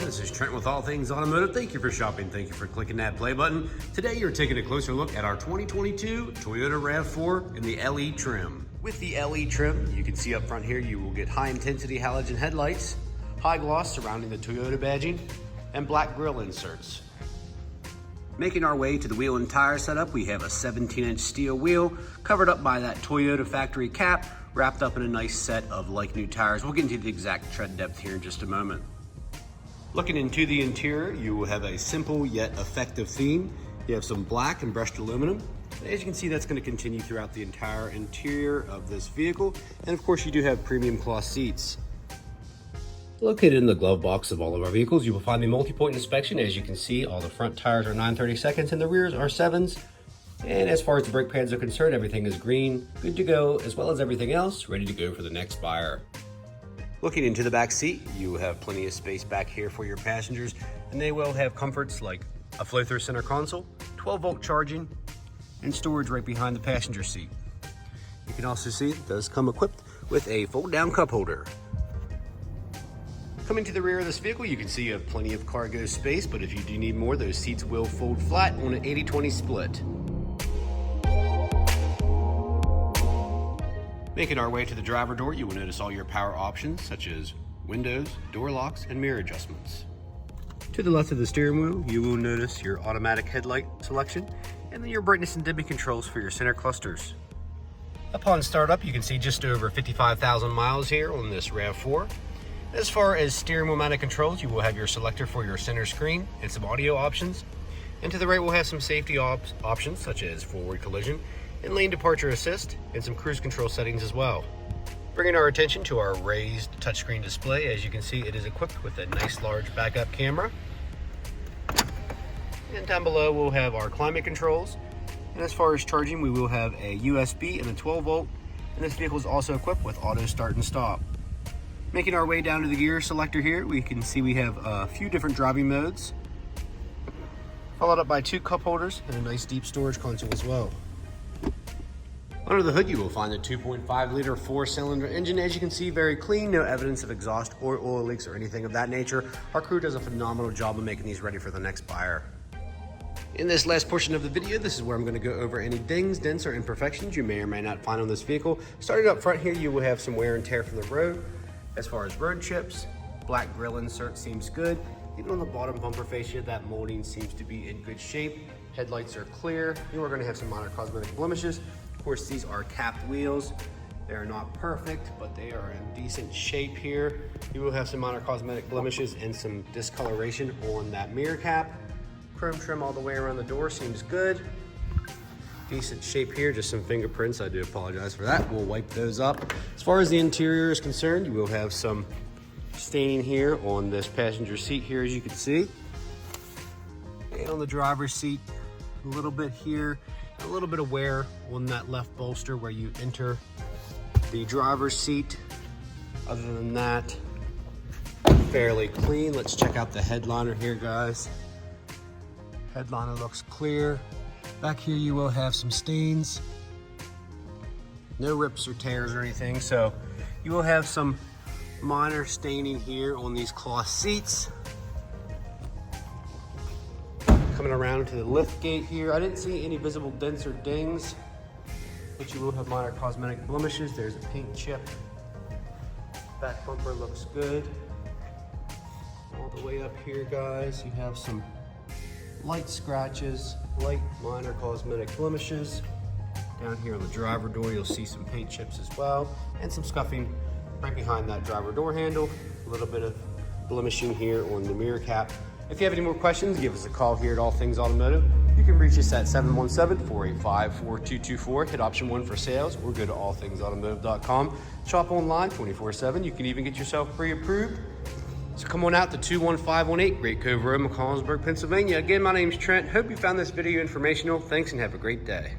This is Trent with All Things Automotive. Thank you for shopping. Thank you for clicking that play button. Today you're taking a closer look at our 2022 Toyota RAV4 in the LE trim. With the LE trim, you can see up front here, you will get high intensity halogen headlights, high gloss surrounding the Toyota badging, and black grille inserts. Making our way to the wheel and tire setup, we have a 17-inch steel wheel covered up by that Toyota factory cap, wrapped up in a nice set of like new tires. We'll get into the exact tread depth here in just a moment. Looking into the interior, you will have a simple yet effective theme. You have some black and brushed aluminum. As you can see, that's going to continue throughout the entire interior of this vehicle. And of course, you do have premium cloth seats. Located in the glove box of all of our vehicles, you will find the multi-point inspection. As you can see, all the front tires are 9/32 and the rears are 7s. And as far as the brake pads are concerned, everything is green, good to go, as well as everything else ready to go for the next buyer. Looking into the back seat, you have plenty of space back here for your passengers, and they will have comforts like a flow-through center console, 12-volt charging, and storage right behind the passenger seat. You can also see it does come equipped with a fold-down cup holder. Coming to the rear of this vehicle, you can see you have plenty of cargo space, but if you do need more, those seats will fold flat on an 80-20 split. Making our way to the driver door, you will notice all your power options such as windows, door locks, and mirror adjustments. To the left of the steering wheel, you will notice your automatic headlight selection and then your brightness and dimming controls for your center clusters. Upon startup, you can see just over 55,000 miles here on this RAV4. As far as steering wheel mounted controls, you will have your selector for your center screen and some audio options. And to the right, we'll have some safety options such as forward collision and lane departure assist, and some cruise control settings as well. Bringing our attention to our raised touchscreen display, as you can see, it is equipped with a nice large backup camera. And down below, we'll have our climate controls. And as far as charging, we will have a USB and a 12-volt, and this vehicle is also equipped with auto start and stop. Making our way down to the gear selector here, we can see we have a few different driving modes, followed up by 2 cup holders and a nice deep storage console as well. Under the hood, you will find the 2.5-liter 4-cylinder engine. As you can see, very clean, no evidence of exhaust or oil leaks or anything of that nature. Our crew does a phenomenal job of making these ready for the next buyer. In this last portion of the video, this is where I'm going to go over any dings, dents, or imperfections you may or may not find on this vehicle. Starting up front here, you will have some wear and tear from the road. As far as road chips, black grille insert seems good. Even on the bottom bumper fascia, that molding seems to be in good shape. Headlights are clear. You are going to have some minor cosmetic blemishes. Of course, these are capped wheels. They are not perfect, but they are in decent shape here. You will have some minor cosmetic blemishes and some discoloration on that mirror cap. Chrome trim all the way around the door seems good. Decent shape here, just some fingerprints. I do apologize for that. We'll wipe those up. As far as the interior is concerned, you will have some staining here on this passenger seat here, as you can see. And on the driver's seat, a little bit here. A little bit of wear on that left bolster where you enter the driver's seat. Other than that, fairly clean. Let's check out the headliner here, guys. Headliner looks clear. Back here you will have some stains. No rips or tears or anything, so you will have some minor staining here on these cloth seats. Coming around to the lift gate here, I didn't see any visible dents or dings, but you will have minor cosmetic blemishes. There's a paint chip. Back bumper looks good. All the way up here, guys, you have some light scratches, light minor cosmetic blemishes. Down here on the driver door, you'll see some paint chips as well, and some scuffing right behind that driver door handle. A little bit of blemishing here on the mirror cap. If you have any more questions, give us a call here at All Things Automotive. You can reach us at 717-485-4224. Hit option 1 for sales, or go to allthingsautomotive.com. Shop online 24/7. You can even get yourself pre-approved. So come on out to 21518 Great Cove Road, McCollsburg, Pennsylvania. Again, my name's Trent. Hope you found this video informational. Thanks and have a great day.